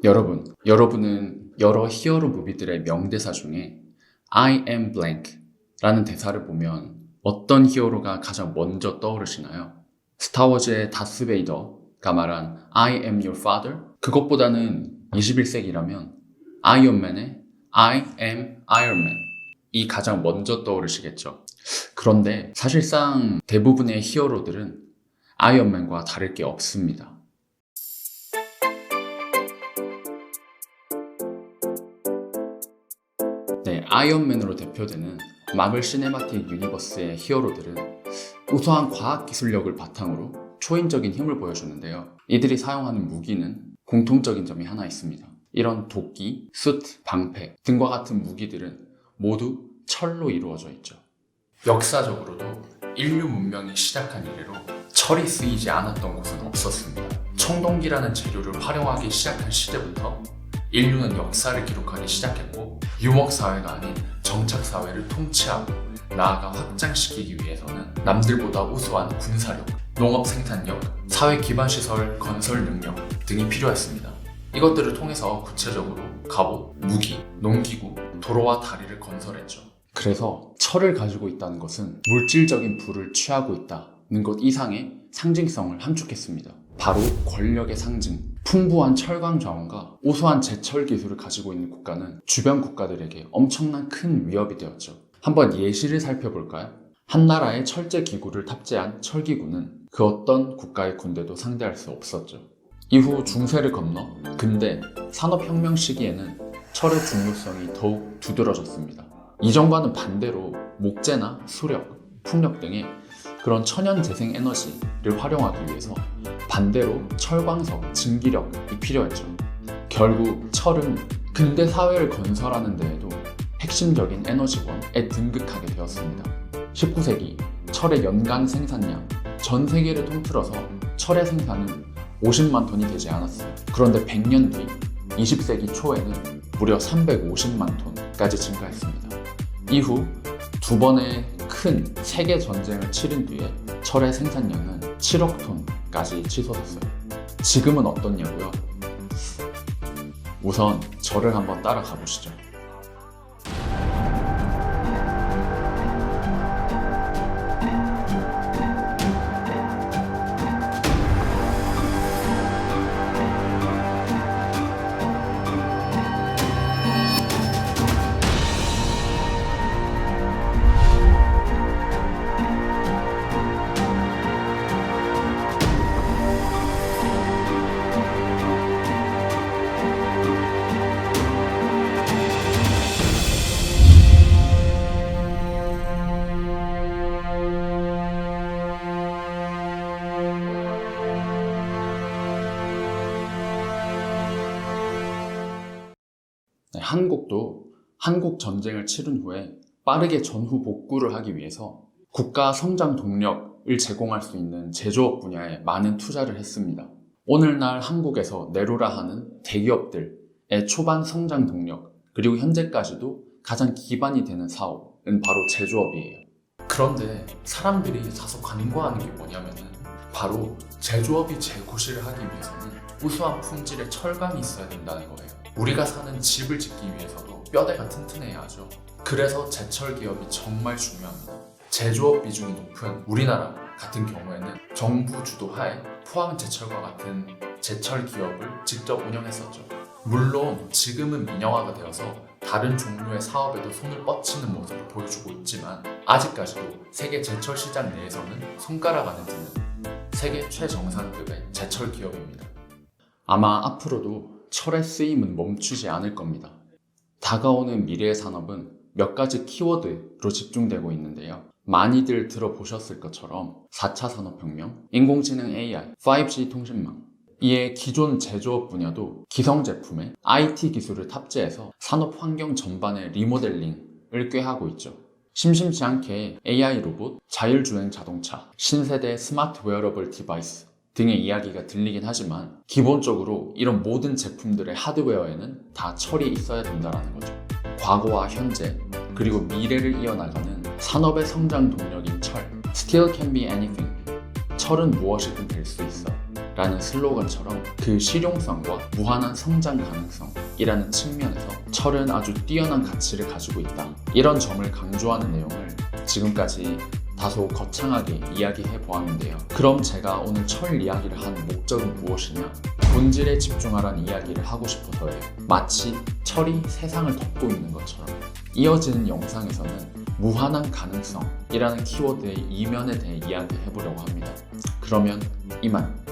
여러분은 여러 히어로 무비들의 명대사 중에 I am blank 라는 대사를 보면 어떤 히어로가 가장 먼저 떠오르시나요? 스타워즈의 다스베이더가 말한 I am your father? 그것보다는 21세기라면 아이언맨의 I am Iron Man 이 가장 먼저 떠오르시겠죠. 그런데 사실상 대부분의 히어로들은 아이언맨과 다를 게 없습니다. 네, 아이언맨으로 대표되는 마블 시네마틱 유니버스의 히어로들은 우수한 과학기술력을 바탕으로 초인적인 힘을 보여주는데요. 이들이 사용하는 무기는 공통적인 점이 하나 있습니다. 이런 도끼, 수트, 방패 등과 같은 무기들은 모두 철로 이루어져 있죠. 역사적으로도 인류 문명이 시작한 이래로 철이 쓰이지 않았던 곳은 없었습니다. 청동기라는 재료를 활용하기 시작한 시대부터 인류는 역사를 기록하기 시작했고 유목사회가 아닌 정착사회를 통치하고 나아가 확장시키기 위해서는 남들보다 우수한 군사력, 농업 생산력, 사회 기반 시설 건설 능력 등이 필요했습니다. 이것들을 통해서 구체적으로 갑옷, 무기, 농기구, 도로와 다리를 건설했죠. 그래서 철을 가지고 있다는 것은 물질적인 부를 취하고 있다는 것 이상의 상징성을 함축했습니다. 바로 권력의 상징, 풍부한 철강 자원과 우수한 제철 기술을 가지고 있는 국가는 주변 국가들에게 엄청난 큰 위협이 되었죠. 한번 예시를 살펴볼까요? 한 나라의 철제 기구를 탑재한 철기구는 그 어떤 국가의 군대도 상대할 수 없었죠. 이후 중세를 건너 근대 산업혁명 시기에는 철의 중요성이 더욱 두드러졌습니다. 이전과는 반대로 목재나 수력, 풍력 등의 그런 천연 재생 에너지를 활용하기 위해서 반대로 철광석, 증기력이 필요했죠. 결국 철은 근대 사회를 건설하는 데에도 핵심적인 에너지원에 등극하게 되었습니다. 19세기 철의 연간 생산량, 전 세계를 통틀어서 철의 생산은 50만 톤이 되지 않았어요. 그런데 100년 뒤 20세기 초에는 무려 350만 톤까지 증가했습니다. 이후 두 번의 큰 세계 전쟁을 치른 뒤에 철의 생산량은 7억 톤까지 치솟았어요. 지금은 어떻냐고요? 우선 저를 한번 따라가 보시죠. 한국도 한국 전쟁을 치른 후에 빠르게 전후 복구를 하기 위해서 국가 성장 동력을 제공할 수 있는 제조업 분야에 많은 투자를 했습니다. 오늘날 한국에서 내로라 하는 대기업들의 초반 성장 동력 그리고 현재까지도 가장 기반이 되는 사업은 바로 제조업이에요. 그런데 사람들이 다소 간과하는 게 뭐냐면은 바로 제조업이 재고시를 하기 위해서는 우수한 품질의 철강이 있어야 된다는 거예요. 우리가 사는 집을 짓기 위해서도 뼈대가 튼튼해야 하죠. 그래서 제철 기업이 정말 중요합니다. 제조업 비중이 높은 우리나라 같은 경우에는 정부 주도하에 포항제철과 같은 제철 기업을 직접 운영했었죠. 물론 지금은 민영화가 되어서 다른 종류의 사업에도 손을 뻗치는 모습을 보여주고 있지만 아직까지도 세계 제철 시장 내에서는 손가락 안에 드는 세계 최정상급의 제철 기업입니다. 아마 앞으로도 철의 쓰임은 멈추지 않을 겁니다. 다가오는 미래의 산업은 몇 가지 키워드로 집중되고 있는데요. 많이들 들어보셨을 것처럼 4차 산업혁명, 인공지능 AI, 5G 통신망, 이에 기존 제조업 분야도 기성 제품에 IT 기술을 탑재해서 산업 환경 전반의 리모델링을 꾀하고 있죠. 심심치 않게 AI 로봇, 자율주행 자동차, 신세대 스마트 웨어러블 디바이스 등의 이야기가 들리긴 하지만 기본적으로 이런 모든 제품들의 하드웨어에는 다 철이 있어야 된다는 거죠. 과거와 현재 그리고 미래를 이어나가는 산업의 성장 동력인 철, Steel can be anything. 철은 무엇이든 될 수 있어. 라는 슬로건처럼 그 실용성과 무한한 성장 가능성이라는 측면에서 철은 아주 뛰어난 가치를 가지고 있다. 이런 점을 강조하는 내용을 지금까지 다소 거창하게 이야기해 보았는데요. 그럼 제가 오늘 철 이야기를 하는 목적은 무엇이냐? 본질에 집중하라는 이야기를 하고 싶어서예요. 마치 철이 세상을 덮고 있는 것처럼. 이어지는 영상에서는 무한한 가능성이라는 키워드의 이면에 대해 이야기해 보려고 합니다. 그러면 이만.